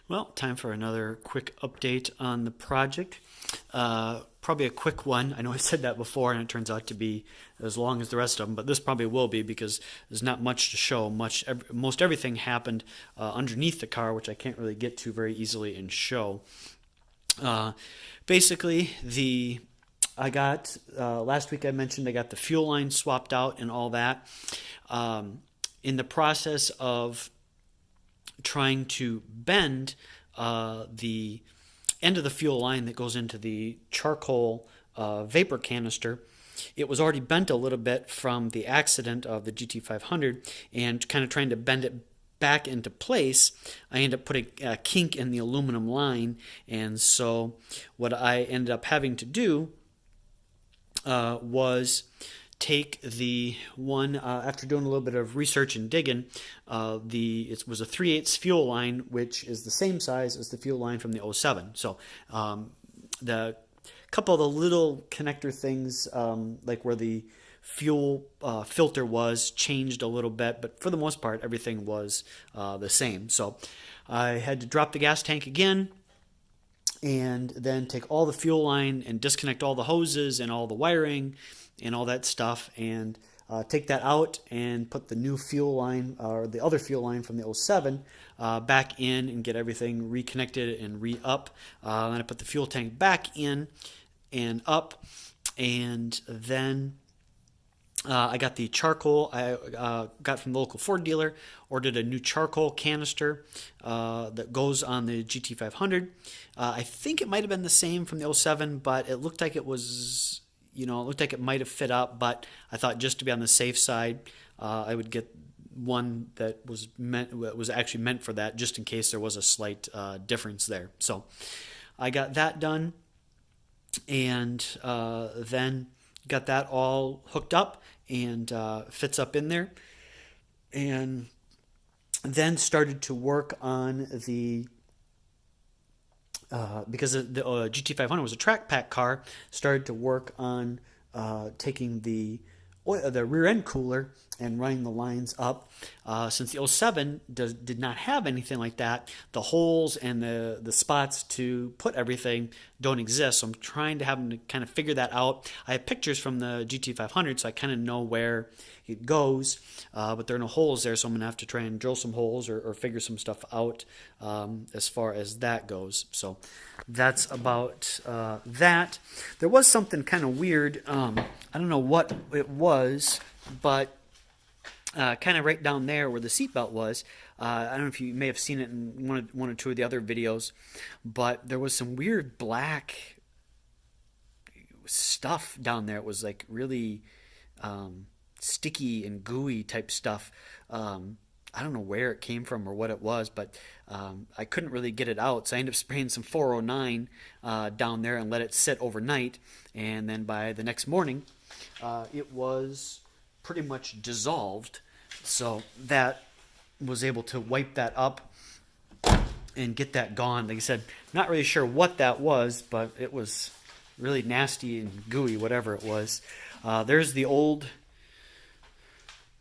Well, time for another quick update on the project. Probably a quick one. I know I said that before, and it turns out to be as long as the rest of them, but this probably will be because there's not much to show. Most everything happened underneath the car, which I can't really get to very easily and show. Uh, Basically, the I got last week I mentioned I got the fuel line swapped out and all that. In the process of trying to bend the end of the fuel line that goes into the charcoal vapor canister. It was already bent a little bit from the accident of the GT500, and kind of trying to bend it back into place, I ended up putting a kink in the aluminum line, and so what I ended up having to do was take the one after doing a little bit of research and digging. It was a 3/8 fuel line, which is the same size as the fuel line from the '07. So the couple of the little connector things, like where the fuel filter was, changed a little bit, but for the most part, everything was the same. So I had to drop the gas tank again, and then take all the fuel line and disconnect all the hoses and all the wiring and all that stuff, and take that out and put the new fuel line, or the other fuel line from the '07, back in and get everything reconnected and re-up. Then I put the fuel tank back in and up, and then I got the charcoal I got from the local Ford dealer, ordered a new charcoal canister that goes on the GT500. I think it might have been the same from the '07, but it looked like it was, it looked like it might have fit up, but I thought just to be on the safe side, I would get one that was actually meant for that, just in case there was a slight difference there. So I got that done, and then got that all hooked up and fits up in there, and then started to work on the because the GT500 was a track pack car, started to work on taking the rear end cooler and running the lines up. Since the '07 did not have anything like that, the holes and the spots to put everything don't exist. So I'm trying to have them to kind of figure that out. I have pictures from the GT500, so I kind of know where it goes, but there are no holes there, so I'm going to have to try and drill some holes or figure some stuff out as far as that goes. So that's about that. There was something kind of weird. I don't know what it was, but kind of right down there where the seatbelt was. I don't know if you may have seen it in one or two of the other videos, but there was some weird black stuff down there. It was like really sticky and gooey type stuff. I don't know where it came from or what it was, but I couldn't really get it out, so I ended up spraying some 409 down there and let it sit overnight, and then by the next morning it was pretty much dissolved, so that was able to wipe that up and get that gone. Like I said, not really sure what that was, but it was really nasty and gooey, whatever it was. There's the old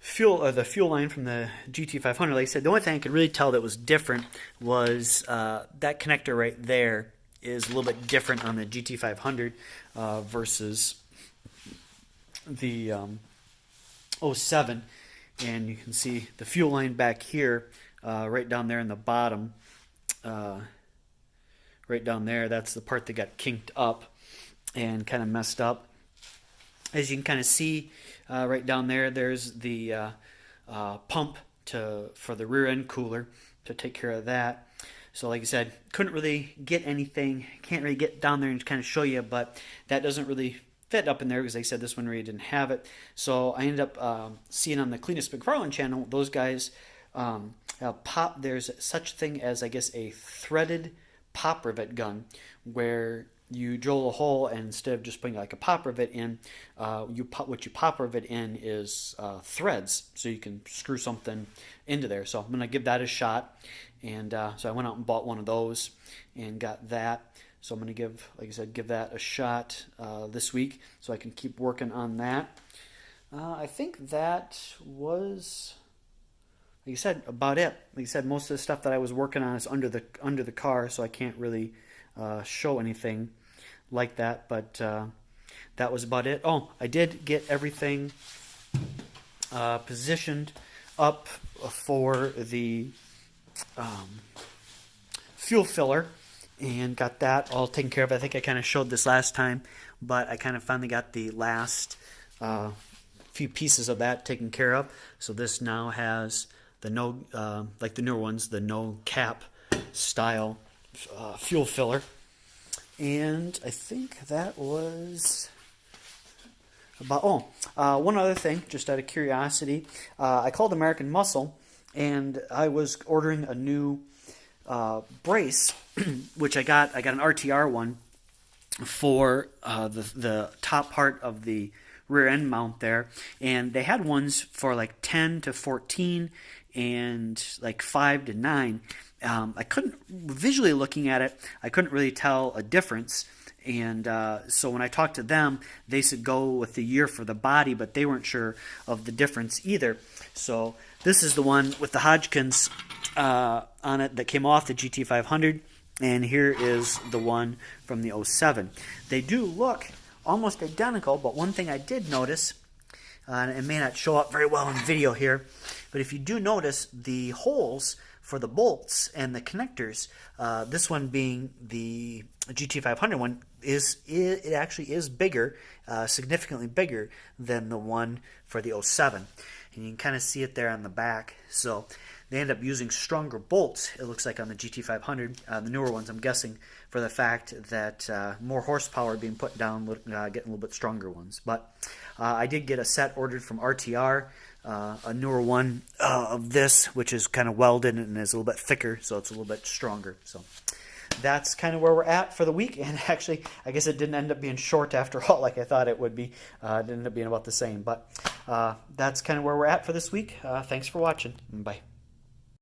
the fuel line from the GT500. Like I said, the only thing I could really tell that was different was that connector right there is a little bit different on the GT500 versus the '07, and you can see the fuel line back here, right down there in the bottom, right down there. That's the part that got kinked up and kind of messed up. As you can kind of see right down there, there's the pump for the rear end cooler to take care of that. So like I said, couldn't really get anything, can't really get down there and kind of show you, but that doesn't really fit up in there because like I said, this one really didn't have it. So I ended up seeing on the Cleanest McFarlane channel, those guys there's such thing as, I guess, a threaded pop rivet gun, where you drill a hole, and instead of just putting like a pop rivet in, what you pop rivet in is threads, so you can screw something into there. So I'm going to give that a shot, and so I went out and bought one of those and got that. So I'm going to give, like I said, give that a shot this week, so I can keep working on that. I think that was like I said, about it. Like I said, most of the stuff that I was working on is under the car, so I can't really show anything like that. But that was about it. Oh, I did get everything positioned up for the fuel filler, and got that all taken care of. I think I kind of showed this last time, but I kind of finally got the last few pieces of that taken care of. So this now has the no, like the newer ones, the no cap style fuel filler. And I think that was about, one other thing, just out of curiosity. I called American Muscle, and I was ordering a new brace, which I got an RTR one for the top part of the rear end mount there, and they had ones for like 10 to 14 and like 5 to 9. I couldn't, visually looking at it, I couldn't really tell a difference. And so when I talked to them, they said go with the year for the body, but they weren't sure of the difference either. So this is the one with the Hodgkins on it that came off the GT500, and here is the one from the 07. They do look almost identical, but one thing I did notice, and it may not show up very well in video here, but if you do notice the holes for the bolts and the connectors, this one being the GT500 one, it actually is bigger, significantly bigger than the one for the 07. And you can kind of see it there on the back. So they end up using stronger bolts, it looks like, on the GT500. The newer ones, I'm guessing, for the fact that more horsepower being put down, getting a little bit stronger ones. But I did get a set ordered from RTR, a newer one of this, which is kind of welded and is a little bit thicker, so it's a little bit stronger. So that's kind of where we're at for the week. And actually, I guess it didn't end up being short after all, like I thought it would be. It ended up being about the same. But that's kind of where we're at for this week. Thanks for watching. Bye.